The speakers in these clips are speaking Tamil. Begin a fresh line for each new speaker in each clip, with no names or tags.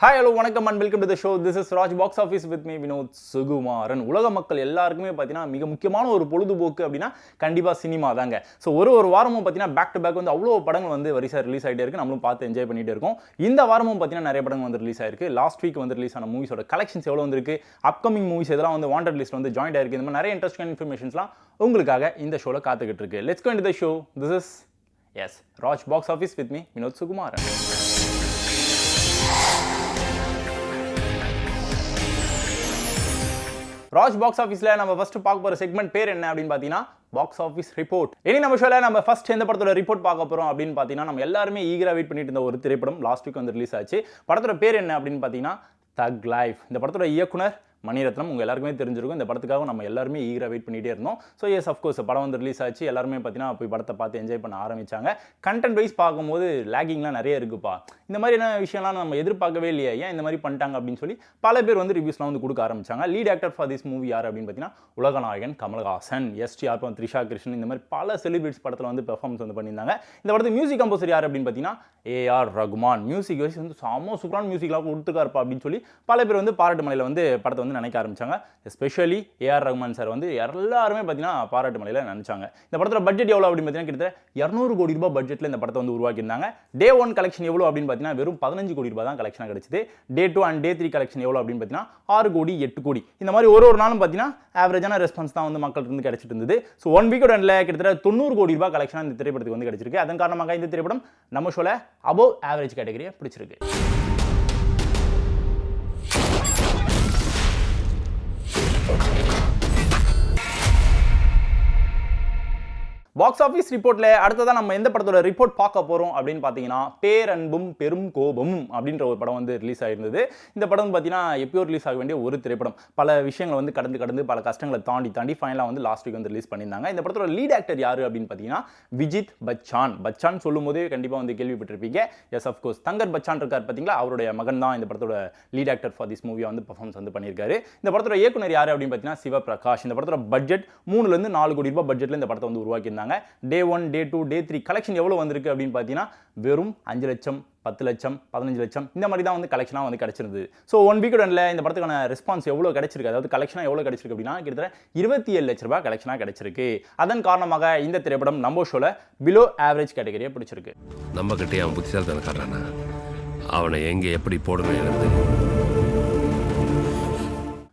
Hi, hello, வணக்கம் and welcome to the show. This is Raj Box Office with me, Vinod Sugumaran. உலக மக்கள் எல்லாருக்குமே பார்த்தீங்கன்னா மிக முக்கியமான ஒரு பொழுதுபோக்கு அப்படின்னா கண்டிப்பாக சினிமா தாங்க. ஸோ ஒரு வாரமும் பார்த்தீங்கன்னா பேக் டு பேக் வந்து அவ்வளோ படங்கள் வந்து வரிசையாக ரிலீஸ் ஆகிட்டே இருக்கு. நம்மளும் பார்த்து என்ஜாய் பண்ணிட்டு இருக்கோம். இந்த வாரமும் பார்த்தீங்கன்னா நிறைய படங்கள் வந்து ரிலீஸ் ஆயிருக்கு. லாஸ்ட் வீக் வந்து ரிலீஸ் ஆன மூவிஸோட கலெக்ஷன்ஸ் எவ்வளோ வந்திருக்கு, அப்கமிங் மூவிஸ் எதெல்லாம் வந்து வாண்டட் லிஸ்ட் வந்து ஜாயின் ஆயிருக்கு. இந்த மாதிரி நிறைய இன்ட்ரெஸ்டிங் இன்ஃபர்மேஷன்ஸ்லாம் உங்களுக்காக இந்த ஷோவில் காத்துக்கிட்டு இருக்கு. Let's go into the show. This is Raj Box Office with me, Vinod Sugumaran. Raj box ஆஃபீஸில் நம்ம ஃபர்ஸ்ட் பார்க்க போகிற செக்மெண்ட் பேர் என்ன அப்படின்னு பார்த்தீங்கன்னா பாக்ஸ் ஆஃபீஸ் ரிப்போர்ட். இனி நம்ம ஷோவில் நம்ம ஃபர்ஸ்ட் எந்த படத்தோட ரிப்போர்ட் பார்க்க போகிறோம் அப்படின்னு பார்த்தீங்கன்னா நம்ம எல்லாருமே ஈகராக வெயிட் பண்ணிட்டு இருந்த ஒரு திரைப்படம் லாஸ்ட் வீக் வந்து ரிலீஸ் ஆச்சு. படத்தோட பேர் என்ன அப்படின்னு பார்த்தீங்கன்னா தக் லைஃப். இந்த படத்தோட இயக்குனர் மணிரத்னம். உங்கள் எல்லாருக்குமே தெரிஞ்சிருக்கும். இந்த படத்துக்காக நம்ம எல்லாருமே ஈகராக வெயிட் பண்ணிகிட்டே இருந்தோம். ஸோ எஸ் அஃப்கோர்ஸ் படம் வந்து ரிலீஸ் ஆச்சு. எல்லாருமே பார்த்தீங்கன்னா போய் படத்தை பார்த்து என்ஜாய் பண்ண ஆரம்பித்தாங்க. கண்டென்ட் வைஸ் பார்க்கும்போது லேகிங்லாம் நிறைய இருக்குப்பா, இந்த மாதிரியான விஷயம்லாம் நம்ம எதிர்பார்க்கவே இல்லையா, ஏன் இந்த மாதிரி பண்ணிட்டாங்க அப்படின்னு சொல்லி பல பேர் வந்து ரிவ்யூஸ்லாம் வந்து கொடுக்க ஆரம்பிச்சாங்க. Lead actor for this movie யார் அப்படின்னு பார்த்தீங்கன்னா உலகநாயகன் கமல்ஹாசன், எஸ்டிஆர், த்ரிஷா கிருஷ்ணன், இந்த மாதிரி பல செலிபிரிட்டிஸ் படத்தில் வந்து பெர்ஃபார்மன்ஸ் வந்து பண்ணியிருந்தாங்க. இந்த படத்துக்கு மியூசிக் கம்போசர் யார் அப்படின்னு பார்த்தீங்கன்னா ஏஆர் ரகுமான். மியூசிக் வைஸ் வந்து செம்ம சூப்பரான மியூசிக்லாம் கொடுத்துருக்காருப்பா அப்படின்னு சொல்லி பல பேர் வந்து பாராட்டு மலையில் வந்து படத்தை வந்து நினைக்க ஆரம்பிச்சாங்க. எஸ்பெஷலி ஏஆர் ரகுமான் சார் வந்து எல்லாருமே பார்த்தீங்கன்னா பாராட்டு மலையில் நினைச்சாங்க. இந்த படத்தோட பட்ஜெட் எவ்வளோ அப்படின்னு பார்த்தீங்கன்னா கிட்டத்தட்ட 200 கோடி ரூபாய் பட்ஜெட்டில் இந்த படத்தை வந்து உருவாக்கியிருந்தாங்க. டே 1 கலெக்ஷன் எவ்வளோ அப்படின்னு பார்த்தீங்கன்னா வெறும் 15 கோடி ரூபாய் தான் கலெக்ஷனாக கிடைச்சது. டே 2 அண்ட் டே 3 கலெக்ஷன் எவ்வளோ அப்படின்னு பார்த்தீங்கன்னா 6 கோடி 8 கோடி. இந்த மாதிரி ஒரு நாளும் பார்த்தீங்கன்னா ஆவரேஜான ரெஸ்பான்ஸ் தான் வந்து மக்களுக்கு வந்து கிடைச்சிட்டு இருந்தது. ஸோ 1 வீக்கோட எண்டில் கிட்டத்தட்ட 90 கோடி ரூபாய் கலெக்ஷனாக இந்த திரைப்படத்துக்கு வந்து கிடைச்சிருக்கு. அதன் காரணமாக இந்த திரைப்படம் நம்ம ஷோல அபோவ் ஆவரேஜ் கேட்டகரியை பிடிச்சிருக்கு. பாக்ஸ் ஆஃபீஸ் ரிப்போர்ட்ல அடுத்ததான் நம்ம எந்த படத்தோட ரிப்போர்ட் பார்க்க போறோம் அப்படின்னு பார்த்தீங்கன்னா பேரன்பும் பெரும் கோபமும் அப்படின்ற ஒரு படம் வந்து ரிலீஸ் ஆயிருந்தது. இந்த படம் பார்த்தீங்கன்னா எப்பயோ ரிலீஸ் ஆக வேண்டிய ஒரு திரைப்படம். பல விஷயங்களை வந்து கடந்து பல கஷ்டங்களை தாண்டி ஃபைனலாக வந்து லாஸ்ட் வீக் வந்து ரிலீஸ் பண்ணியிருந்தாங்க. இந்த படத்தோட லீட் ஆக்டர் யாரு அப்படின்னு பார்த்தீங்கன்னா விஜித் பச்சான். பச்சான் சொல்லும் போதே கண்டிப்பாக வந்து கேள்விப்பட்டிருப்பீங்க. எஸ் அஃப்கோர்ஸ் தங்கர் பச்சான் இருக்கார் பார்த்தீங்களா, அவருடைய மகன் தான் இந்த படத்தோட லீட் ஆக்டர் ஃபார் திஸ் மூவியை வந்து பர்ஃபார்மன்ஸ் வந்து பண்ணியிருக்காரு. இந்த படத்தோட இயக்குனர் யாரு அப்படின்னு பார்த்தீங்கன்னா சிவபிரகாஷ். இந்த படத்தோட பட்ஜெட் 3 to 4 கோடி ரூபாய் பட்ஜெட்ல இந்த படத்தை வந்து உருவாக்கியிருந்தாங்க. டே 1, டே 2, டே 3 கலெக்ஷன் எவ்வளவு வந்திருக்கு அப்படின்னு பார்த்தீங்கன்னா வெறும் 5 லட்சம், 10 லட்சம், 15 லட்சம் இந்த மாதிரி தான் வந்து கலெக்ஷனாக வந்து கிடைச்சிருந்தது. ஸோ 1 வீக் எண்டில் இந்த படத்துக்கான ரெஸ்பான்ஸ் எவ்வளோ கிடைச்சிருக்கு, அதாவது கலெக்ஷனாக எவ்வளோ கிடைச்சிருக்கு அப்படின்னா கிட்டத்தட்ட 27 லட்ச ரூபாய் கலெக்ஷனாக கிடைச்சிருக்கு. அதன் காரணமாக இந்த திரைப்படம் நம்ம ஷோல பிலோ ஆவரேஜ் கேட்டகரியை பிடிச்சிருக்கு.
நம்ம கிட்டே அவன் புத்திசாலித்தனம் காட்டுறானா, அவனை எங்கே எப்படி போடணும்.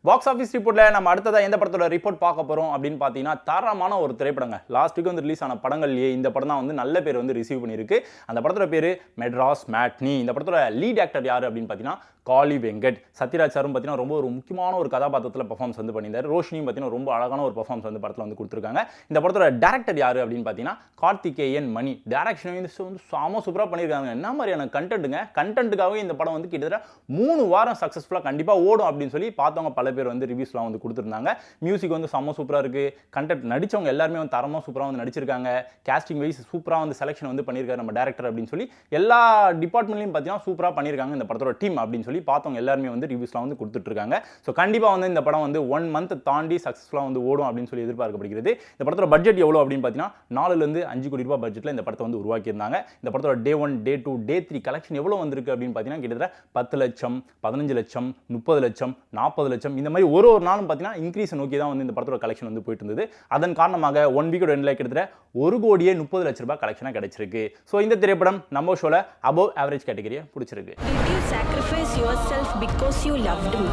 பாக்ஸ் ஆஃபீஸ் ரிப்போர்ட்ல நம்ம அடுத்ததாக எந்த படத்தோட ரிப்போர்ட் பார்க்க போறோம் அப்படின்னு பார்த்தீங்கன்னா தரமான ஒரு திரைப்படங்க. லாஸ்ட் வீக் வந்து ரிலீஸ் ஆன படங்கள்லேயே இந்த படம் தான் வந்து நல்ல பேர் வந்து ரிசீவ் பண்ணியிருக்கு. அந்த படத்தோட பேர் மெட்ராஸ் மேட்னி. இந்த படத்தோட லீட் ஆக்டர் யாரு அப்படின்னு பார்த்தீங்கன்னா காளி வெங்கட். சத்யராஜ் சாரும் பார்த்தீங்கன்னா ரொம்ப ஒரு முக்கியமான ஒரு கதாபாத்திரத்தில் பர்ஃபார்மன்ஸ் வந்து பண்ணியிருந்தாரு. ரோஷினியும் பார்த்தீங்கன்னா ரொம்ப அழகான ஒரு பர்ஃபார்மன்ஸ் வந்து படத்தில் வந்து கொடுத்துருக்காங்க. இந்த படத்தோட டேரக்டர் யாரு அப்படின்னு பார்த்தீங்கன்னா கார்த்திகேயன் மணி. டேரக்ஷன் வந்து சாம சூப்பராக பண்ணியிருக்காங்க. என்ன மாதிரியான கண்டென்ட்டுங்க, கண்டென்ட்டுக்காகவே இந்த படம் வந்து கிட்டத்தட்ட 3 வாரம் சக்ஸஸ்ஃபுல்லாக கண்டிப்பாக ஓடும் அப்படின்னு சொல்லி பார்த்தவங்க பல பேர் வந்து ரிவ்யூஸ்லாம் வந்து கொடுத்துருந்தாங்க. மியூசிக் வந்து செம்ம சூப்பராக இருக்கு. கண்டென்ட் நடிச்சவங்க எல்லாருமே வந்து தரமாக சூப்பராக வந்து நடிச்சிருக்காங்க. கேஸ்டிங் வைஸ் சூப்பராக வந்து செலக்ஷன் வந்து பண்ணியிருக்காரு நம்ம டேரக்டர் அப்படின்னு சொல்லி எல்லா டிபார்ட்மெண்ட்லையும் பார்த்தீங்கன்னா சூப்பராக பண்ணியிருக்காங்க இந்த படத்தோட டீம் அப்படின்னு சொல்லி பார்த்தவங்க எல்லாருமே வந்து ரிவ்யூஸ்லாம் வந்து கொடுத்துட்டு இருக்காங்க. ஸோ கண்டிப்பாக வந்து இந்த படம் வந்து 1 month தாண்டி சக்ஸஸ்ஃபுல்லாக வந்து ஓடும் அப்படின்னு சொல்லி எதிர்பார்க்கப்படுகிறது. இந்த படத்தோட பட்ஜெட் எவ்வளோ அப்படின்னு பார்த்தீங்கன்னா 4 to 5 கோடி ரூபாய் பட்ஜெட்டில் இந்த படத்தை வந்து உருவாக்கியிருந்தாங்க. இந்த படத்தோட டே 1, டே 2, டே 3 கலெக்ஷன் எவ்வளோ வந்திருக்கு அப்படின்னு பார்த்தீங்கன்னா கிட்டத்தட்ட 10 லட்சம், 15 லட்சம், 30 லட்சம், 40 லட்சம் இந்த மாதிரி ஒரு நாளும் பார்த்தீங்கன்னா இன்க்ரீஸ் நோக்கி தான் வந்து இந்த படத்தோட கலெக்ஷன் வந்து போயிட்டு இருந்தது. அதன் காரணமாக 1 வீக்கோட எண்டில் கிட்டத்தட்ட 1 கோடியே 30 லட்ச ரூபாய் கலெக்ஷனாக கிடைச்சிருக்கு. ஸோ இந்த திரைப்படம் நம்ம ஷோல அபோவ் ஆவரேஜ் கேட்டகரியை பிடிச்சிருக்கு.
Did you sacrifice yourself because you loved me?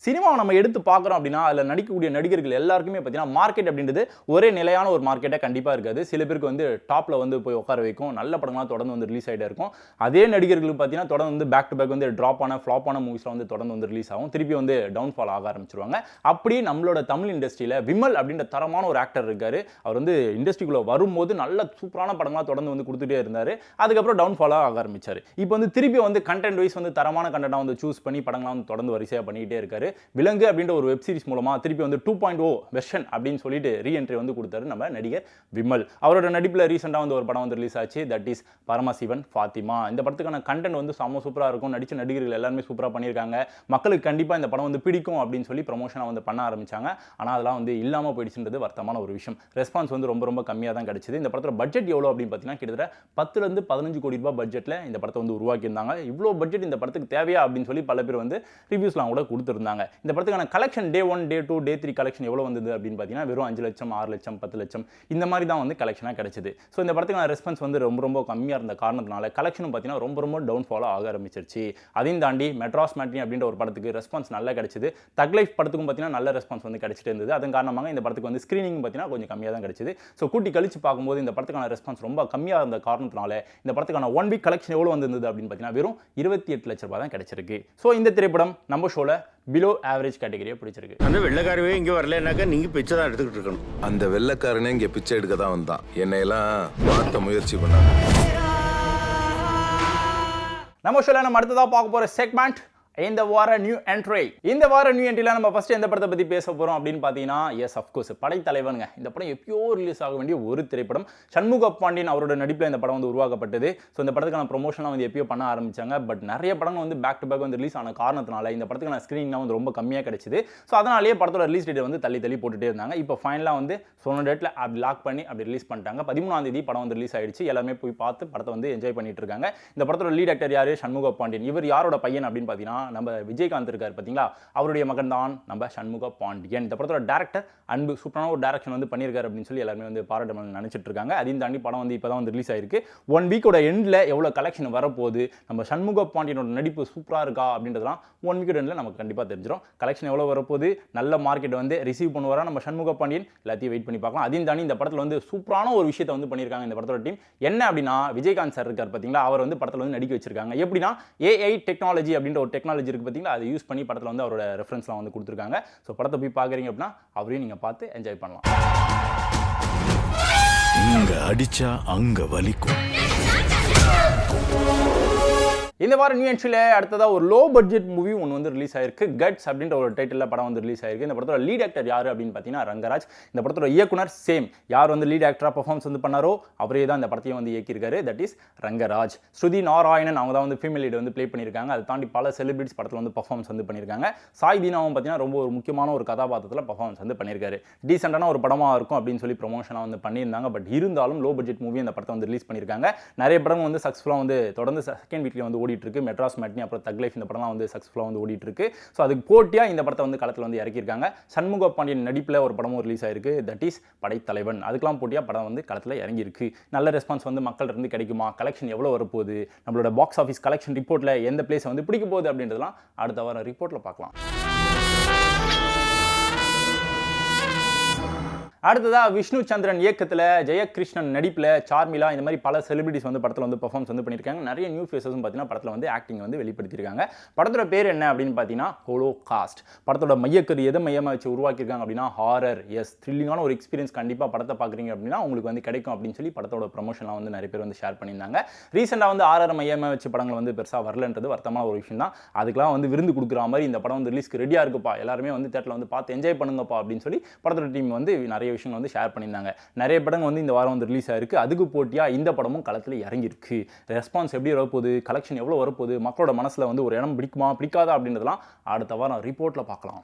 சினிமாவை நம்ம எடுத்து பார்க்குறோம் அப்படின்னா அதில் நடிக்கக்கூடிய நடிகர்கள் எல்லாருக்குமே பார்த்தீங்கன்னா மார்க்கெட் அப்படின்றது ஒரே நிலையான ஒரு மார்க்கெட்டாக கண்டிப்பாக இருக்காது. சில பேருக்கு வந்து டாப்பில் வந்து போய் உட்கார வைக்கும், நல்ல படங்களாக தொடர்ந்து வந்து ரிலீஸ் ஆகிட்டே இருக்கும். அதே நடிகர்களுக்கு பார்த்தீங்கன்னா தொடர்ந்து வந்து பேக் டு பேக் வந்து ஃப்ளாப்பான மூவிஸ்லாம் வந்து தொடர்ந்து வந்து ரிலீஸ் ஆகும், திருப்பி வந்து டவுன்ஃபால் ஆக ஆரம்பிச்சிருவாங்க. அப்படி நம்மளோட தமிழ் இண்டஸ்ட்ரியில் விமல் அப்படின்ற தரமான ஒரு ஆக்டர் இருக்காரு. அவர் வந்து இண்டஸ்ட்ரிக்குள்ளே வரும்போது நல்ல சூப்பரான படங்களாக தொடர்ந்து வந்து கொடுத்துட்டே இருந்தார். அதுக்கப்புறம் டவுன்ஃபாலாக ஆக ஆரம்பிச்சார். இப்போ வந்து திருப்பி வந்து கண்டென்ட் வைஸ் வந்து தரமான கண்டென்ட்டாக வந்து சூஸ் பண்ணி படங்களாக வந்து தொடர்ந்து வரிசையாக பண்ணிக்கிட்டே இருக்காரு. விலங்கு அப்படின்ற ஒரு வெப் சீரிஸ் மூலமா திருப்பி வந்து 2.0 வெர்ஷன் அப்படின்னு சொல்லிட்டு ரீஎன்ட்ரி வந்து கொடுத்தாரு நம்ம நடிகர் விமல். அவரோட நடிப்பில் ரீசெண்டாக வந்து ஒரு படம் வந்து ரிலீஸ் ஆச்சு, தட் இஸ் பரமசிவன் ஃபாத்திமா. இந்த படத்துக்கான கண்டென்ட் வந்து செம்ம சூப்பராக இருக்கும், நடிச்ச நடிகர்கள் எல்லாருமே சூப்பராக பண்ணியிருக்காங்க, மக்களுக்கு கண்டிப்பாக இந்த படம் வந்து பிடிக்கும் அப்படின்னு சொல்லி ப்ரமோஷனாக வந்து பண்ண ஆரம்பிச்சாங்க. ஆனால் அதெல்லாம் வந்து இல்லாமல் போயிடுச்சுன்றது வருத்தமான ஒரு விஷயம். ரெஸ்பான்ஸ் வந்து ரொம்ப ரொம்ப கம்மியாக தான் கிடைச்சிது. இந்த படத்தோட பட்ஜெட் எவ்வளோ அப்படின்னு பார்த்தீங்கன்னா கிட்டத்தட்ட 10-15 கோடி ரூபாய் பட்ஜெட்டில் இந்த படத்தை வந்து உருவாக்கியிருந்தாங்க. இவ்வளோ பட்ஜெட் இந்த படத்துக்கு தேவையா அப்படின்னு சொல்லி பல பேர் வந்து ரிவ்யூஸ்லாம் கூட கொடுத்துருந்தாங்க. இந்த படத்துக்கான கலெக்ஷன் டே 1, டே 2, டே 3 கலெக்ஷன் எவ்வளோ வந்தது அப்படின்னு பார்த்தீங்கன்னா வெறும் 5 லட்சம், 6 லட்சம், 10 லட்சம் இந்த மாதிரி தான் வந்து கலெக்ஷனாக கிடைச்சிது. ஸோ இந்த படத்துக்கான ரெஸ்பான்ஸ் வந்து ரொம்ப ரொம்ப கம்மியாக இருந்த காரணத்தினால கலெக்ஷனும் பார்த்தீங்கன்னா ரொம்ப ரொம்ப டவுன்ஃபாலாக ஆக ஆரம்பிச்சிருச்சு. அதையும் தாண்டி மெட்ராஸ் மேட்னி அப்படின்ற ஒரு படத்துக்கு ரெஸ்பான்ஸ் நல்லா கிடைச்சிது. தக் லைஃப் படத்துக்கும் பார்த்தீங்கன்னா நல்ல ரெஸ்பான்ஸ் வந்து கிடைச்சிட்டு இருந்தது. அதன் காரணமாக இந்த படத்துக்கு வந்து ஸ்க்ரீனிங் பார்த்தீங்கன்னா கொஞ்சம் கம்மியாக தான் கிடைச்சிது. ஸோ கூட்டி கழிச்சு பார்க்கும்போது இந்த படத்துக்கான ரெஸ்பான்ஸ் ரொம்ப கம்மியாக இருந்த காரணத்தினால இந்த படத்துக்கான 1 வீக் கலெக்ஷன் எவ்வளோ வந்திருந்தது அப்படின்னு பார்த்தீங்கன்னா வெறும் 28 லட்சம் ரூபாய் தான் கிடைச்சிருக்கு. ஸோ இந்த திரைப்படம் நம்ம ஷோல பிலோ ஆவரேஜ் கேட்டகரியை பிடிச்சிருக்கு.
அந்த வெள்ளைக்காரவே இங்கே வரலனாக்கா நீங்கள் பிச்சை தான் எடுத்துக்கிட்டு இருக்கணும்.
அந்த வெள்ளைக்காரனே இங்கே பிச்சை எடுக்க தான் வந்தான். என்னையெல்லாம் மாற்ற முயற்சி பண்ணாங்க.
நம்ம ஷோல நம்ம அடுத்ததாக பார்க்க போகிற செக்மெண்ட் இந்த வார நியூ என்ட்ரி. இந்த வார நியூ என்ட்ரியில் நம்ம ஃபர்ஸ்ட் எந்த படத்தை பற்றி பேச போகிறோம் அப்படின்னு பார்த்தீங்கன்னா எஸ் அஃப்கோர்ஸ் படைத்தலைவனுங்க. இந்த படம் எப்பயோ ரிலீஸ் ஆக வேண்டிய ஒரு திரைப்படம். சண்முக பாண்டியன் அவரோட நடிப்பில் இந்த படம் வந்து உருவாக்கப்பட்டது. ஸோ இந்த படத்துக்கான ப்ரொமோஷன்லாம் வந்து எப்பயோ பண்ண ஆரம்பிச்சாங்க. பட் நிறைய படங்கள் வந்து பேக் டு பேக் வந்து ரிலீஸ் ஆன காரணத்தினால இந்த படத்துக்கான ஸ்க்ரீனிங்லாம் வந்து ரொம்ப கம்மியாக கிடைச்சிது. ஸோ அதனாலேயே படத்தோட ரிலீஸ் டேட் வந்து தள்ளி போட்டுட்டே இருந்தாங்க. இப்போ ஃபைனலாக வந்து சொன்ன டேட்டில் அப்படி லாக் பண்ணி அப்படி ரிலீஸ் பண்ணிட்டாங்க. 13ஆம் தேதி படம் வந்து ரிலீஸ் ஆயிடுச்சு. எல்லாமே போய் பார்த்து படத்தை வந்து என்ஜாய் பண்ணிட்டு இருக்காங்க. இந்த படத்தோட லீட் ஆக்டர் யாரு? சண்முக பாண்டியன். இவர் யாரோட பையன் அப்படின்னு பார்த்தீங்கன்னா நம்ம விஜயகாந்த் இருக்காரு பாத்தீங்களா, அவருடைய மகன் தான் நம்ம சண்முக பாண்டியன். இந்த படத்தோட டைரக்டர் அன்பு சூப்பரான ஒரு டைரக்ஷன் வந்து பண்ணியிருக்காரு அப்படின்னு சொல்லி எல்லாருமே வந்து பாராட்டணும் நினைச்சிட்டு இருக்காங்க. அதையும் தாண்டி படம் வந்து இப்பதான் வந்து ரிலீஸ் ஆயிருக்கு. 1 வீக்கோட எண்ட்ல எவ்வளவு கலெக்ஷன் வரப்போகுது, நம்ம சண்முக பாண்டியனோட நடிப்பு சூப்பரா இருக்கா அப்படின்றதுலாம் 1 வீக்கோட எண்ட்ல நமக்கு கண்டிப்பா தெரிஞ்சிடும். கலெக்ஷன் எவ்வளவு வரப்போகுது, நல்ல மார்க்கெட் வந்து ரிசீவ் பண்ணுவாரா நம்ம சண்முக பாண்டியன், எல்லாத்தையும் வெயிட் பண்ணி பார்க்கலாம். அதையும் தாண்டி இந்த படத்துல வந்து சூப்பரான ஒரு விஷயத்தை வந்து பண்ணியிருக்காங்க இந்த படத்தோட டீம். என்ன அப்படின்னா விஜயகாந்த் சார் இருக்கார் பாத்தீங்களா, அவர் வந்து படத்துல வந்து நடிக்க வச்சிருக்காங்க. எப்படின்னா AI டெக்னாலஜி அப்படின்ற ஒரு டெக்னாலஜி இருக்கு பாத்தீங்களா, அதை யூஸ் பண்ணி படத்துல வந்து அவரோட ரெஃபரன்ஸ்லாம் வந்து கொடுத்துருக்காங்க. ஸோ படத்தை போய் பார்க்குறீங்க அப்படின்னா அவரையும் நீங்கள் பார்த்து என்ஜாய் பண்ணலாம்.
இங்க அடிச்சா அங்க வலிக்கும்.
இந்த வாரம் நியூ என்ட்ரியில் அடுத்ததாக ஒரு லோ பட்ஜெட் மூவி ஒன்று வந்து ரிலீஸ் ஆயிருக்கு. கட்ஸ் அப்படின்ற ஒரு டைட்டில் படம் வந்து ரிலீஸ் ஆயிருக்கு. இந்த படத்தோட லீட் ஆக்டர் யார் அப்படின்னு பார்த்தீங்கன்னா ரங்கராஜ். இந்த படத்தோட இயக்குனர் சேம், யார் வந்து லீட் ஆக்டராக பர்ஃபார்மன்ஸ் வந்து பண்ணாரோ அவரே தான் இந்த படத்தையும் வந்து இயக்கியிருக்காரு, தட் இஸ் ரங்கராஜ். ஸ்ருதி நாராயணன் அவங்க தான் வந்து ஃபீமேல் லீட் வந்து ப்ளே பண்ணியிருக்காங்க. அதை தாண்டி பல செலிபிரிட்டிஸ் படத்தில் வந்து பர்ஃபார்மன்ஸ் வந்து பண்ணியிருக்காங்க. சாய் தீனாவும் பார்த்தீங்கன்னா ரொம்ப ஒரு முக்கியமான ஒரு கதாபாத்திரத்தில் பர்ஃபார்மன்ஸ் வந்து பண்ணியிருக்காரு. டீசெண்டான ஒரு படமாக இருக்கும் அப்படின்னு சொல்லி ப்ரொமோஷனாக வந்து பண்ணியிருந்தாங்க. பட் இருந்தாலும் லோ பட்ஜெட் மூவி அந்த படத்தை வந்து ரிலீஸ் பண்ணியிருக்காங்க. நிறைய படங்கள் வந்து சக்ஸஸ்ஃபுல்லாக வந்து தொடர்ந்து செகண்ட் வீக்ல வந்து ஓடிட்டு இருக்கு. மெட்ராஸ் மேட்னி அப்புறம் தக் லைஃப் இந்த படம்லாம் வந்து சக்ஸஸ்ஃபுல்லாக வந்து ஓடிட்டு இருக்கு. ஸோ அதுக்கு போட்டியாக இந்த படத்தை வந்து களத்தில் வந்து இறக்கியிருக்காங்க. சண்முக பாண்டியன் நடிப்பில் ஒரு படமும் ரிலீஸ் ஆயிருக்கு, தட் இஸ் படைத்தலைவன். அதுக்கெல்லாம் போட்டியாக படம் வந்து களத்தில் இறங்கியிருக்கு. நல்ல ரெஸ்பான்ஸ் வந்து மக்கள் இருந்து கிடைக்குமா, கலெக்ஷன் எவ்வளோ வரப்போகுது, நம்மளோட பாக்ஸ் ஆஃபீஸ் கலெக்ஷன் ரிப்போர்ட்டில் எந்த பிளேஸ் வந்து பிடிக்க போகுது அப்படின்றதெல்லாம் அடுத்த வாரம் ரிப்போர்ட்டில் பார்க்கலாம். அடுத்ததா விஷ்ணு சந்திரன் இயக்கத்தில் ஜெயகிருஷ்ணன் நடிப்பில் சார்மிலா இந்த மாதிரி பல செலிபிரிட்டிஸ் வந்து படத்தில் வந்து பர்ஃபார்மன்ஸ் வந்து பண்ணியிருக்காங்க. நிறைய நியூ ஃபேஸஸும் பார்த்தீங்கன்னா படத்தில் வந்து ஆக்டிங் வந்து வெளிப்படுத்தியிருக்காங்க. படத்தோட பேர் என்ன அப்படின்னு பார்த்தீங்கன்னா ஹோலோகாஸ்ட். படத்தோட மையக்கரு எதை மையமாக வச்சு உருவாக்கியிருக்காங்க அப்படின்னா ஹாரர். எஸ், த்ரில்லிங்கான ஒரு எக்ஸ்பீரியன்ஸ் கண்டிப்பாக படத்தை பார்க்குறீங்க அப்படின்னா உங்களுக்கு வந்து கிடைக்கும் அப்படின்னு சொல்லி படத்தோட ப்ரமோஷன்லாம் வந்து நிறைய பேர் வந்து ஷேர் பண்ணியிருந்தாங்க. ரீசெண்டாக வந்து ஹாரர் மையமாக வச்சு படங்கள் வந்து பெருசாக வரலன்றது வருத்தமான ஒரு விஷயம் தான். அதுக்கெல்லாம் வந்து விருந்து கொடுக்குற மாதிரி இந்த படம் வந்து ரிலீஸ்க்கு ரெடியாக இருக்குப்பா, எல்லாருமே வந்து தேட்டரில் வந்து பார்த்து என்ஜாய் பண்ணுங்கப்பா அப்படின்னு சொல்லி படத்தோட டீம் வந்து நிறைய விஷயங்கள் வந்து ஷேர் பண்ணியிருந்தாங்க. நிறைய படங்கள் வந்து இந்த வாரம் வந்து ரிலீஸ் ஆயிருக்கு. அதுக்கு போட்டியாக இந்த படமும் களத்தில் இறங்கியிருக்கு. ரெஸ்பான்ஸ் எப்படி வரப்போகுது, கலெக்ஷன் எவ்வளோ வரப்போகுது, மக்களோட மனசில் வந்து ஒரு இடம் பிடிக்குமா பிடிக்காதா அப்படின்றதெல்லாம் அடுத்த வாரம் ரிப்போர்ட்டில் பார்க்கலாம்.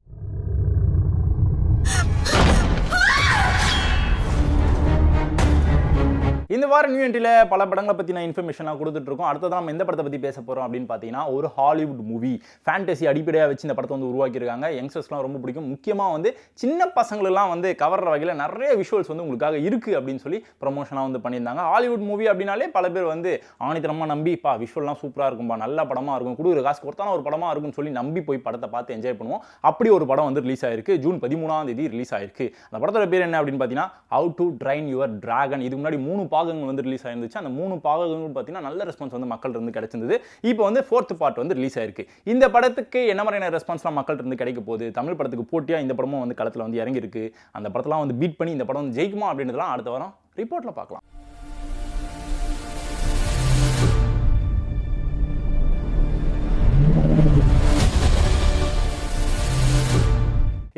இந்த வார நியூ என்ட்ரியில் பல படங்களை பற்றின இன்ஃபர்மேஷனாக கொடுத்துட்ருக்கோம். அடுத்ததான் நம்ம எந்த படத்தை பற்றி பேச போகிறோம் அப்படின்னு பார்த்தீங்கன்னா ஒரு ஹாலிவுட் மூவி. ஃபேண்டசி அடிப்படையாக வச்சு இந்த படத்தை வந்து உருவாக்கியிருக்காங்க. யங்ஸ்டர்ஸ்லாம் ரொம்ப பிடிக்கும். முக்கியமாக வந்து சின்ன பசங்களெலாம் வந்து கவர்ற வகையில் நிறைய விஷுவல்ஸ் வந்து உங்களுக்காக இருக்குது அப்படின்னு சொல்லி ப்ரமோஷனாக வந்து பண்ணியிருந்தாங்க. ஹாலிவுட் மூவி அப்படின்னாலே பல பேர் வந்து ஆணித்தனமாக நம்பிப்பா விஷுவல்லாம் சூப்பராக இருக்கும்பா, நல்ல படமாக இருக்கும், கொடுக்குற காசு கொடுத்தான ஒரு படமாக இருக்கும்னு சொல்லி நம்பி போய் படத்தை பார்த்து என்ஜாய் பண்ணுவோம். அப்படி ஒரு படம் வந்து ரிலீஸ் ஆயிருக்கு. ஜூன் 13ஆம் தேதி ரிலீஸ் ஆயிருக்கு. அந்த படத்தோட பேர் என்ன அப்படின்னு பார்த்தீங்கன்னா how to train your dragon. இதுக்கு முன்னாடி 3 பாகங்கள் வந்து ரிலீஸ் ஆயிருந்துச்சு. அந்த 3 பாகங்கள் பார்த்தீங்கன்னா நல்ல ரெஸ்பான்ஸ் வந்து மக்கள் இருந்து கிடைச்சிருந்தது. இப்போ வந்து 4th பார்ட் வந்து ரிலீஸ் ஆயிருக்கு. இந்த படத்துக்கு என்ன மாதிரியான ரெஸ்பான்ஸ்லாம் மக்கள் இருந்து கிடைக்க போகுது, தமிழ் படத்துக்கு போட்டியாக இந்த படமும் வந்து களத்தில் வந்து இறங்கி இருக்கு. அந்த படத்தெல்லாம் வந்து பீட் பண்ணி இந்த படம் வந்து ஜெயிக்குமா அப்படின்றதெல்லாம் அடுத்த வாரம் ரிப்போர்ட்டில் பார்க்கலாம்.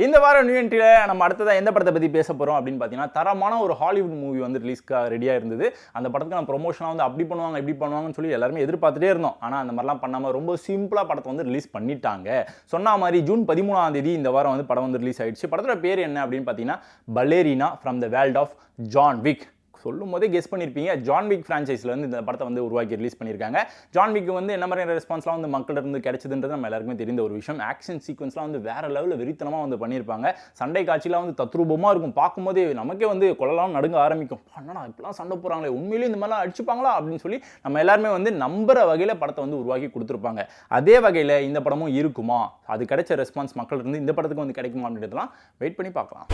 இந்த வாரம் நியூ என்ட்ரியில நம்ம அடுத்ததான் எந்த படத்தை பற்றி பேச போகிறோம் அப்படின்னு பார்த்தீங்கன்னா தரமான ஒரு ஹாலிவுட் மூவி வந்து ரிலீஸ்க்காக ரெடியாக இருந்தது. அந்த படத்துக்கு நம்ம ப்ரொமோஷனாக வந்து அப்படி பண்ணுவாங்க இப்படி பண்ணுவாங்கன்னு சொல்லி எல்லாருமே எதிர்பார்த்துட்டே இருந்தோம். ஆனால் அந்த மாதிரிலாம் பண்ணாமல் ரொம்ப சிம்பிளாக படத்தை வந்து ரிலீஸ் பண்ணிட்டாங்க. சொன்ன மாதிரி ஜூன் 13ஆம் தேதி இந்த வாரம் வந்து படம் வந்து ரிலீஸ் ஆயிடுச்சு. படத்தோட பேர் என்ன அப்படின்னு பார்த்தீங்கன்னா ballerina from the world of John Wick. சொல்லும் போதே கெஸ் பண்ணியிருப்பீங்க. ஜான் விக் ஃப்ரான்ச்சைஸில் வந்து இந்த படத்தை வந்து உருவாக்கி ரிலீஸ் பண்ணியிருக்காங்க. ஜான் விக் வந்து என்ன மாதிரியான ரெஸ்பான்ஸ்லாம் வந்து மக்கள்கிட்ட இருந்து கிடைச்சதுன்றது நம்ம எல்லாருக்குமே தெரிந்த ஒரு விஷயம். ஆக்ஷன் சீக்வன்ஸ்லாம் வந்து வேற லெவலில் வெறித்தனமாக வந்து பண்ணியிருப்பாங்க. சண்டை காட்சிலாம் வந்து தத்ரூபமாக இருக்கும். பார்க்கும்போதே நமக்கே வந்து கொள்ளலாம் நடுங்க ஆரம்பிக்கும். என்னடா இப்பெல்லாம் சண்டை போகிறாங்களே, உண்மையிலேயே இந்த மாதிரிலாம் அடிச்சுப்பாங்களா அப்படின்னு சொல்லி நம்ம எல்லாருமே வந்து நம்புற வகையில் படத்தை வந்து உருவாக்கி கொடுத்துருப்பாங்க. அதே வகையில் இந்த படமும் இருக்குமா, அது கிடைச்ச ரெஸ்பான்ஸ் மக்கள் இருந்து இந்த படத்துக்கு வந்து கிடைக்குமா அப்படின்றதுலாம் வெயிட் பண்ணி பார்க்கலாம்.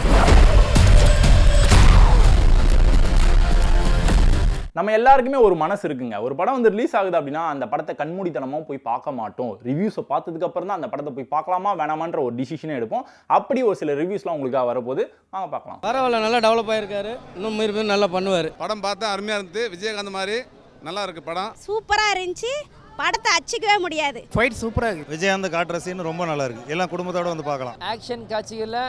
நம்ம எல்லாருக்குமே ஒரு மனசு இருக்குங்க. ஒரு படம் வந்து ரிலீஸ் ஆகுது அப்படின்னா அந்த படத்தை கண்மூடித்தனமாக போய் பார்க்க மாட்டோம். ரிவ்யூஸை பார்த்ததுக்கு அப்புறம் தான் அந்த படத்தை போய் பார்க்கலாமா வேணாமான்ற ஒரு டிசிஷனே எடுப்போம். அப்படி ஒரு சில ரிவ்யூஸ்லாம் உங்களுக்காக வரப்போது வாங்க பார்க்கலாம்.
பரவாயில்ல, நல்லா டெவலப் ஆயிருக்காரு. இன்னும் மீறி நல்லா பண்ணுவார்.
படம் பார்த்தா அருமையாக இருந்தது. விஜயகாந்த் மாதிரி நல்லா இருக்கு படம்.
சூப்பராக இருந்துச்சு. படத்தை அச்சிக்கவே முடியாது.
ஃபைட் சூப்பராக இருக்கு.
விஜயகாந்த் காட்டுற சீன் ரொம்ப நல்லா இருக்கு. எல்லாம் குடும்பத்தோட வந்து பார்க்கலாம்.
ஆக்ஷன் காட்சிகளில்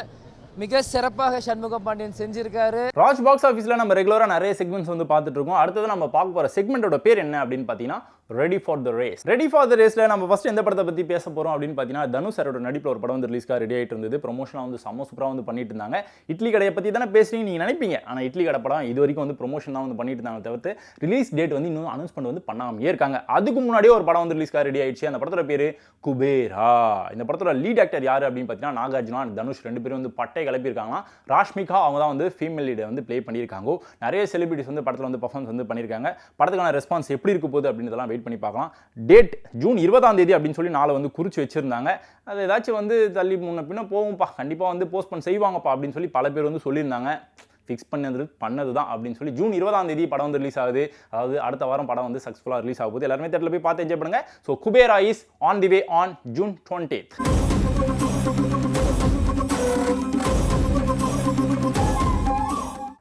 மிக சிறப்பாக சண்முக பாண்டியன் செஞ்சிருக்காரு.
ராஜ் பாக்ஸ் ஆஃபீஸில் நம்ம ரெகுலராக நிறைய செக்மெண்ட்ஸ் வந்து பார்த்துட்டு இருக்கோம். அடுத்தது நம்ம பார்க்க போகிற செக்மெண்ட்டோட பேர் என்ன அப்படின்னு பார்த்தீங்கன்னா ready for the race. Ready for the ரேஸில் நம்ம ஃபர்ஸ்ட் எந்த படத்தை பற்றி பேச போகிறோம் அப்படின்னு பார்த்தீங்கன்னா தனுஷ் சாரோட நடிப்பில் ஒரு படம் வந்து ரிலீஸ்க்காக ரெடி ஆகிட்டு இருந்தது. ப்ரொமோஷனாக வந்து செம்ம சூப்பராக வந்து பண்ணிட்டு இருந்தாங்க. இட்லி கடையை பற்றி தானே பேசுறீங்க நீங்கள் நினைப்பீங்க. ஆனால் இட்லி கடை படம் இது வரைக்கும் வந்து ப்ரொமோஷன் தான் வந்து பண்ணிட்டு இருந்தாங்க தவிர்த்து ரிலீஸ் டேட் வந்து இன்னும் அனௌன்ஸ்மெண்ட் வந்து பண்ணாமே இருக்காங்க. அதுக்கு முன்னாடியே ஒரு படம் வந்து ரிலீஸ்க்காக ரெடி ஆயிடுச்சு. அந்த படத்தோட பேர் குபேரா. இந்த படத்தோட லீட் ஆக்டர் யார் அப்படின்னு பார்த்தீங்கன்னா நாகார்ஜுனா தனுஷ் ரெண்டு பேரும் வந்து பட்டை கிளப்பியிருக்காங்க. ராஷ்மிகா அவங்க தான் வந்து ஃபீமேல் லீடை வந்து ப்ளே பண்ணியிருக்காங்க. நிறைய செலிபிரிட்டிஸ் வந்து படத்தில் வந்து பர்ஃபார்மன்ஸ் வந்து பண்ணியிருக்காங்க. படத்துக்கான ரெஸ்பான்ஸ் எப்படி இருக்க போகுது அப்படின்றதெல்லாம் வெயிட் பண்ணி பார்க்கலாம். டேட் ஜூன் 20ஆம் தேதி அப்படின்னு சொல்லி நாளை வந்து குறித்து வச்சிருந்தாங்க. அது ஏதாச்சும் வந்து தள்ளி முன்ன பின்ன போகும்ப்பா, கண்டிப்பாக வந்து போஸ்ட்போன் செய்வாங்கப்பா அப்படின்னு சொல்லி பல பேர் வந்து சொல்லியிருந்தாங்க. ஃபிக்ஸ் பண்ணது தான் அப்படின்னு சொல்லி ஜூன் 20ஆம் தேதி படம் வந்து ரிலீஸ் ஆகுது. அதாவது அடுத்த வாரம் படம் வந்து சக்ஸஸ்ஃபுல்லாக ரிலீஸ் ஆகுது. எல்லாருமே தேட்டரில் போய் பார்த்து என்ஜாய் பண்ணுங்க. So Kubera is on the way on June 20th.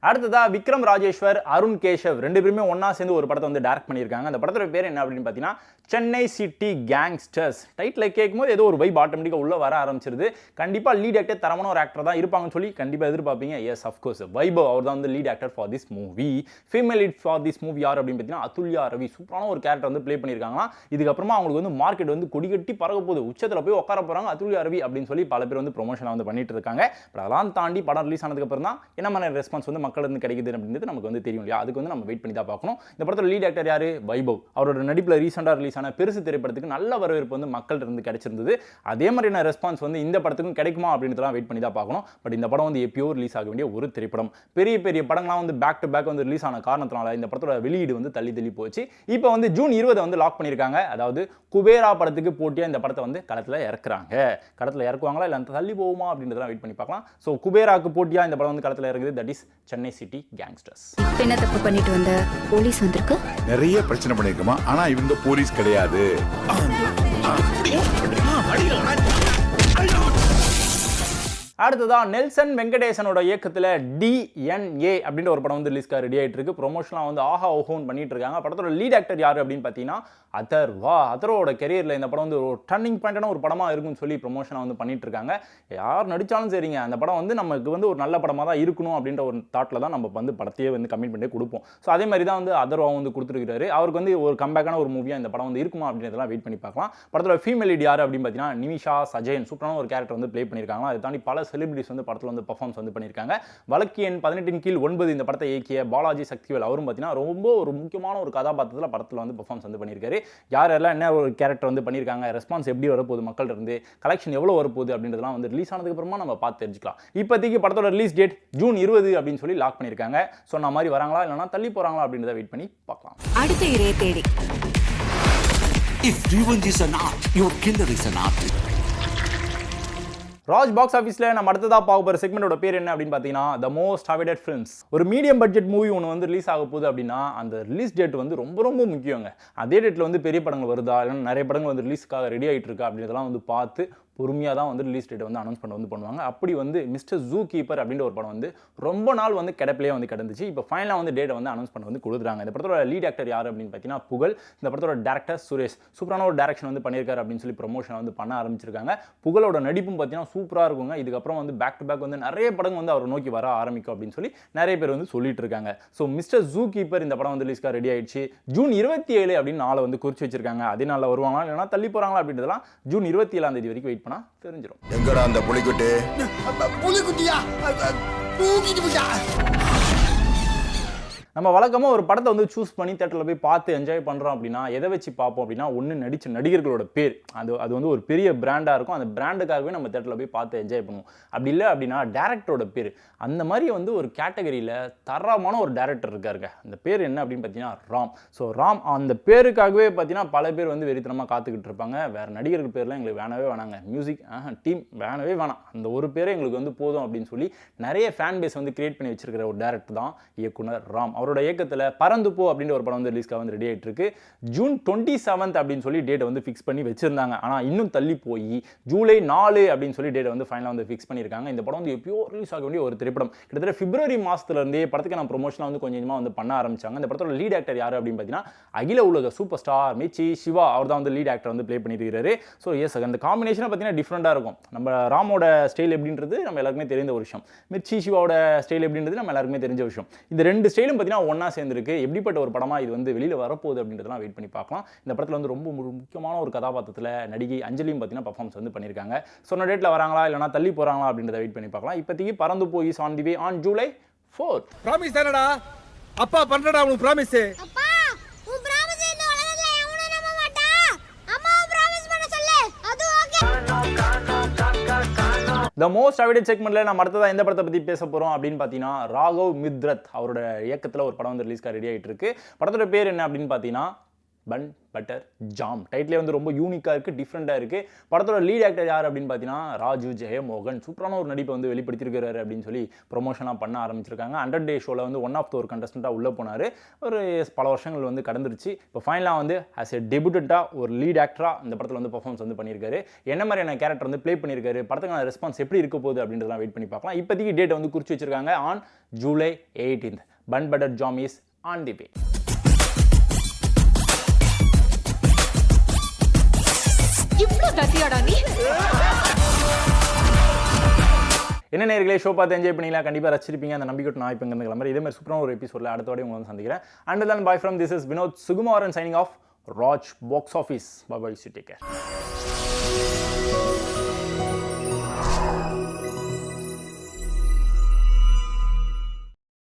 அடுத்ததா விக்ரம் ராஜேஸ்வர், அருண் கேஷவ் ரெண்டு பேருமே ஒன்னா சேர்ந்து ஒரு படத்தை வந்து டைரக்ட் பண்ணியிருக்காங்க. அந்த படத்தோட பேர் என்ன அப்படின்னு பார்த்தீங்கன்னா சென்னை சிட்டி கேங்ஸ்டர்ஸ். டைட்டில் கேட்கும்போது ஏதோ ஒரு வைப் ஆட்டோமேட்டிக்காக உள்ள வர ஆரம்பிச்சிருது. கண்டிப்பாக லீட் ஆக்டர் தரமான ஒரு ஆக்டர் தான் இருப்பாங்கன்னு சொல்லி கண்டிப்பாக எதிர்பார்ப்பீங்க. எஸ் அஃப்கோர்ஸ் வைபவ் அவர் தான் வந்து lead actor for this movie. Female lead for this movie யார் அப்படின்னு பார்த்தீங்கன்னா அதுல்யா ரவி. சூப்பரான ஒரு கேரக்டர் வந்து ப்ளே பண்ணியிருக்காங்க. இதுக்கப்புறமா அவங்களுக்கு வந்து மார்க்கெட் வந்து கொடிகட்டி பறக்க போகுது. உச்சத்தில் போய் உட்கார போகிறாங்க அதுல்யா ரவி அப்படின்னு சொல்லி பல பேர் வந்து ப்ரொமோஷனாக வந்து பண்ணிட்டு இருக்காங்க. பட் அதெல்லாம் தாண்டி படம் ரிலீஸ் ஆனதுக்கப்புறம் தான் என்ன மாதிரி ரெஸ்பான்ஸ் வந்து மக்கள் வந்து கிடைக்குது அப்படின்றது நமக்கு வந்து தெரியும் இல்லையா. அதுக்கு வந்து நம்ம வெயிட் பண்ணி தான் பார்க்கணும். இந்த படத்தோட லீட் ஆக்டர் யாரு? வைபவ். அவரோட நடிப்பில் ரீசெண்டாக ரிலீஸ் ஆன பெருசு திரைப்படத்துக்கு நல்ல வரவேற்பு வந்து மக்கள் இருந்து கிடைச்சிருந்தது. அதே மாதிரியான ரெஸ்பான்ஸ் வந்து இந்த படத்துக்கும் கிடைக்குமா அப்படின்றதெல்லாம் வெயிட் பண்ணி தான் பார்க்கணும். பட் இந்த படம் வந்து எப்பயோ ரிலீஸ் ஆக வேண்டிய ஒரு திரைப்படம். பெரிய பெரிய படங்கள்லாம் வந்து பேக் டு பேக் வந்து ரிலீஸ் ஆன காரணத்தினால இந்த படத்தோட வெளியீடு வந்து தள்ளி போச்சு. இப்போ வந்து ஜூன் 20 வந்து லாக் பண்ணியிருக்காங்க. அதாவது குபேரா படத்துக்கு போட்டியாக இந்த படத்தை வந்து களத்தில் இறக்குறாங்க. களத்தில் இறக்குவாங்களா இல்லை அந்த தள்ளி போகுமா அப்படின்றதெல்லாம் வெயிட் பண்ணி பார்க்கலாம். ஸோ குபேராக்கு போட்டியாக இந்த படம் வந்து களத்தில் இறக்குது. That is Chennai city gangsters.
என்ன தப்பு பண்ணிட்டு வந்த போலீஸ் வந்திருக்கு.
நிறைய பிரச்சனை பண்ணிருக்கோமா, ஆனா இவங்க போலீஸ் கிடையாது.
அடுத்ததா நெல்சன் வெங்கடேசனோட இயக்கத்தில் DNA அப்படின்ற ஒரு படம் வந்து ரிலீஸ்க்காக ரெடி ஆகிட்டு இருக்கு. ப்ரொமோஷன்லாம் வந்து ஆஹா ஓஹோன்னு பண்ணிட்டு இருக்காங்க. படத்தோட லீட் ஆக்டர் யார் அப்படின்னு பார்த்தீங்கன்னா அதர்வா. அதர்வோட கெரியரில் இந்த படம் வந்து ஒரு டர்னிங் பாயிண்டான ஒரு படமாக இருக்குன்னு சொல்லி ப்ரொமோஷனாக வந்து பண்ணிட்டு இருக்காங்க. யார் நடித்தாலும் சரிங்க, அந்த படம் வந்து நமக்கு வந்து ஒரு நல்ல படமாக தான் இருக்கணும் அப்படின்ற ஒரு தாட்டில் தான் நம்ம வந்து படத்தையே வந்து கமிட்மெண்ட்டே கொடுப்போம். ஸோ அதே மாதிரி தான் வந்து அதர்வா வந்து கொடுத்துருக்காரு. அவருக்கு வந்து ஒரு கம்பேக்கான ஒரு மூவியாக இந்த படம் வந்து இருக்குமா அப்படின்றதெல்லாம் வெயிட் பண்ணி பார்க்கலாம். படத்தோட ஃபீமேல் லீட் யார் அப்படின்னு பார்த்தீங்கன்னா நிமிஷா சஜயன். சூப்பரான ஒரு கேரக்டர் வந்து ப்ளே பண்ணியிருக்காங்க. அதை தாண்டி பல செலிபிரிட்டிஸ் வந்து படத்தில் வந்து பர்ஃபார்மன்ஸ் வந்து பண்ணியிருக்காங்க. வழக்கு எண் 18/9 இந்த படத்தை இயக்கிய பாலாஜி சக்திவேல் அவரும் பார்த்தீங்கன்னா ரொம்ப ஒரு முக்கியமான ஒரு கதாபாத்திரத்தில் படத்தில் வந்து பர்ஃபார்மன்ஸ் வந்து பண்ணியிருக்காரு. யாரெல்லாம் என்ன ஒரு கேரக்டர் வந்து பண்ணியிருக்காங்க, ரெஸ்பான்ஸ் எப்படி வரப்போகுது, மக்கள் இருந்து கலெக்ஷன் எவ்வளோ வரப்போகுது அப்படின்றதெல்லாம் வந்து ரிலீஸ் ஆனதுக்கு அப்புறமா நம்ம பார்த்து தெரிஞ்சுக்கலாம். இப்போதைக்கு படத்தோட ரிலீஸ் டேட் ஜூன் 20 அப்படின்னு சொல்லி லாக் பண்ணியிருக்காங்க. சொன்ன மாதிரி வராங்களா இல்லைனா தள்ளி போகிறாங்களா அப்படின்றத வெயிட் பண்ணி பார்க்கலாம்.
அடுத்த இறைய தேடி.
If revenge is an art, your killer is an artist.
Raj box ஆஃபீஸில் நம்ம அடுத்ததாக பார்க்க போகிற செக்மெண்டோட பேர் என்ன அப்படின்னு பார்த்தீங்கன்னா த மோஸ்ட் அவைடட் ஃபிலிம்ஸ். ஒரு மீடியம் பட்ஜெட் மூவி ஒன்று வந்து ரிலீஸ் ஆக போகுது அப்படின்னா அந்த ரிலீஸ் டேட் வந்து ரொம்ப முக்கியங்க. அதே டேட்டில் வந்து பெரிய படங்கள் வருதா இல்லைன்னா நிறைய படங்கள் வந்து ரிலீஸ்க்காக ரெடி ஆகிட்டு இருக்கா அப்படின்றதெல்லாம் வந்து பார்த்து பொறுமையாக தான் வந்து ரிலீஸ் டேட் வந்து அனௌன்ஸ் பண்ணுவாங்க. அப்படி வந்து மிஸ்டர் ஜூ கீப்பர் அப்படின்ற ஒரு படம் வந்து ரொம்ப நாள் வந்து கிடப்பிலே வந்து கிடந்துச்சு. இப்போ ஃபைனலாக வந்து டேட்டை வந்து அனௌன்ஸ் பண்ண வந்து கொடுக்குறாங்க. இந்த படத்தோட லீட் ஆக்டர் யார் அப்படின்னு பார்த்தீங்கன்னா புகழ். இந்த படத்தோட டேரக்டர் சுரேஷ். சூப்பரான ஒரு டேரக்ஷன் வந்து பண்ணியிருக்காரு அப்படின்னு சொல்லி ப்ரொமோஷன் வந்து பண்ண ஆரம்பிச்சிருக்காங்க. புகழோட நடிப்பும் பார்த்தீங்கன்னா சூப்பராக இருக்குங்க. இதுக்கப்புறம் வந்து பேக் டு பேக் வந்து நிறைய படங்கள் வந்து அவர் நோக்கி வர ஆரம்பிக்கும் அப்படின்னு சொல்லி நிறைய பேர் வந்து சொல்லிட்டு இருக்காங்க. ஸோ மிஸ்டர் ஜூ கீப்பர் இந்த படம் வந்து ரிலீஸ்க்காக ரெடி ஆயிடுச்சு. ஜூன் 27 அப்படின்னு நாளை வந்து குறிச்சு வச்சிருக்காங்க. அதே நாளில் வருவாங்களா இல்லைனா தள்ளி போகிறாங்களா அப்படின்றதெல்லாம் ஜூன் 27ஆம் தேதி வரைக்கும் வெயிட் பண்ணால் தெரிஞ்சிடும்.
எங்கடா அந்த புலிக்குட்டி?
புலிக்குட்டியா தூக்கிட்டு போயிட்டா.
நம்ம வழக்கமாக ஒரு படத்தை வந்து சூஸ் பண்ணி தேட்டரில் போய் பார்த்து என்ஜாய் பண்ணுறோம் அப்படின்னா எதை வச்சு பார்ப்போம் அப்படின்னா ஒன்று நடித்த நடிகர்களோட பேர் அது வந்து ஒரு பெரிய பிராண்டாக இருக்கும். அந்த பிராண்டுக்காகவே நம்ம தேட்டரில் போய் பார்த்து என்ஜாய் பண்ணுவோம். அப்படி இல்லை அப்படின்னா டேரக்டரோட பேர். அந்த மாதிரி வந்து ஒரு கேட்டகரியில் தரமான ஒரு டேரக்டர் இருக்காருங்க. அந்த பேர் என்ன அப்படின்னு பார்த்தீங்கன்னா ராம். ஸோ ராம் அந்த பேருக்காகவே பார்த்தீங்கன்னா பல பேர் வந்து வெறித்தனமாக காத்துக்கிட்டு இருப்பாங்க. வேறு நடிகர்கள் பேர்லாம் எங்களுக்கு வேணவே வேணாங்க, மியூசிக் டீம் வேணவே வேணாம், அந்த ஒரு பேரே எங்களுக்கு வந்து போதும் அப்படின்னு சொல்லி நிறைய ஃபேன் பேஸ் வந்து கிரியேட் பண்ணி வச்சிருக்கிற ஒரு டேரக்டர் தான் இயக்குனர் ராம். அவரோட இயக்கத்தில் பறந்து போ அப்படின்ற ஒரு படம் வந்து ரிலீஸ்க்காக வந்து ரெடி ஆகிட்டு இருக்கு. ஜூன் 27 அப்படின்னு சொல்லி டேட்டை வந்து ஃபிக்ஸ் பண்ணி வச்சிருந்தாங்க. ஆனால் இன்னும் தள்ளி போய் ஜூலை 4 அப்படின்னு சொல்லி டேட்டை வந்து ஃபைனலாக வந்து ஃபிக்ஸ் பண்ணியிருக்காங்க. இந்த படம் வந்து எப்பயோ ரிலீஸ் ஆக வேண்டிய ஒரு திரைப்படம். கிட்டத்தட்ட பிப்ரவரி மாதத்துலேருந்தே படத்துக்கு நான் ப்ரொமோஷனாக வந்து கொஞ்சமாக வந்து பண்ண ஆரம்பிச்சாங்க. இந்த படத்தோட லீட் ஆக்டர் யார் அப்படின்னு பார்த்தீங்கன்னா அகில உலக சூப்பர் ஸ்டார் மிர்ச்சி சிவா. அவர் தான் வந்து லீட் ஆக்டர் வந்து ப்ளே பண்ணியிருக்காரு. ஸோ எஸ், அந்த காம்பினேஷனை பார்த்தீங்கன்னா டிஃப்ரெண்ட்டாக இருக்கும். நம்ம ராமோட ஸ்டைல் எப்படின்றது நம்ம எல்லாருக்குமே தெரிந்த ஒரு விஷயம். மிர்ச்சி சிவாவோட ஸ்டைல் எப்படின்றது நம்ம எல்லாருக்குமே தெரிஞ்ச விஷயம். இந்த ரெண்டு ஸ்டைலும் பார்த்தீங்கன்னா ஒன்றா சேர்ந்துருக்கு. எப்படிப்பட்ட ஒரு படமாக இது வந்து வெளியில் வரப்போகுது அப்படின்றதெல்லாம் வெயிட் பண்ணி பார்க்கலாம். இந்த படத்தில் வந்து ரொம்ப முக்கியமான ஒரு கதாபாத்திரத்தில் நடிகை அஞ்சலியும் பார்த்தீங்கன்னா பர்ஃபார்மன்ஸ் வந்து பண்ணியிருக்காங்க. சொன்ன டேட்டில் வராங்களா இல்லைனா தள்ளி போகிறாங்களா அப்படின்றத வெயிட் பண்ணி பார்க்கலாம். இப்போதைக்கு பறந்து போய் on the way on July 4.
Promise தானடா அப்பா பண்றடா உனக்கு ப்ராமிஸ்.
அப்பா உன் பிராமிஸ் இந்த உலகத்துல எவனும் நம்ப மாட்டான். அம்மாவை பிராமிஸ் பண்ண சொல்லு. அது ஓகே.
த மோஸ்ட் அவைடட் செக்மெண்ட்ல நம்ம அடுத்ததாக எந்த படத்தை பற்றி பேச போகிறோம் அப்படின்னு பார்த்தீங்கன்னா ராகவ் மித்ரத் அவரோட இயக்கத்தில் ஒரு படம் வந்து ரிலீஸ்க்காக ரெடி ஆகிட்டு இருக்கு. படத்தோட பேர் என்ன அப்படின்னு பார்த்தீங்கன்னா பன் பட்டர் ஜாம். டைட்டிலே வந்து ரொம்ப யூனிக்காக இருக்குது, டிஃப்ரெண்ட்டாக இருக்குது. படத்தோட லீட் ஆக்டர் யார் அப்படின்னு பார்த்தீங்கன்னா ராஜு ஜெயமோகன். சூப்பரான ஒரு நடிப்பை வந்து வெளிப்படுத்தியிருக்கிறாரு அப்படின்னு சொல்லி ப்ரொமோஷனாக பண்ண ஆரம்பிச்சிருக்காங்க. 100 Day ஷோவில் வந்து ஒன் ஆஃப் த ஒரு கண்டஸ்டண்ட்டாக உள்ளே போனார். ஒரு பல வருஷங்கள் வந்து கடந்துருச்சு. இப்போ ஃபைனலாக வந்து ஆஸ் எ டெபியூட்டண்ட்டாக ஒரு லீட் ஆக்டராக இந்த படத்தில் வந்து பர்ஃபார்மன்ஸ் வந்து பண்ணியிருக்காரு. என்ன மாதிரியான கேரக்டர் வந்து ப்ளே பண்ணியிருக்காரு, படத்துக்கான ரெஸ்பான்ஸ் எப்படி இருக்க போகுது அப்படின்றதெல்லாம் வெயிட் பண்ணி பார்க்கலாம். இப்போதைக்கு டேட்டை வந்து குறித்து வச்சிருக்காங்க on July 18. Bun butter jam is on the way. என்ன நேயர்களே, ஷோ பார்த்து என்ஜாய் பண்ணிக்கலாம், கண்டிப்பாக ரசிச்சிருப்பீங்க. அந்த நம்பிக்கை நான் இப்போ இங்கே கிளம்புறேன். இதே மாதிரி சூப்பரான ஒரு எபிசோடில் அடுத்தோட உங்களை வந்து சந்திக்கிறேன். And then bye from this is Vinod Sugumaran signing off Raj box office. Bye bye, take care.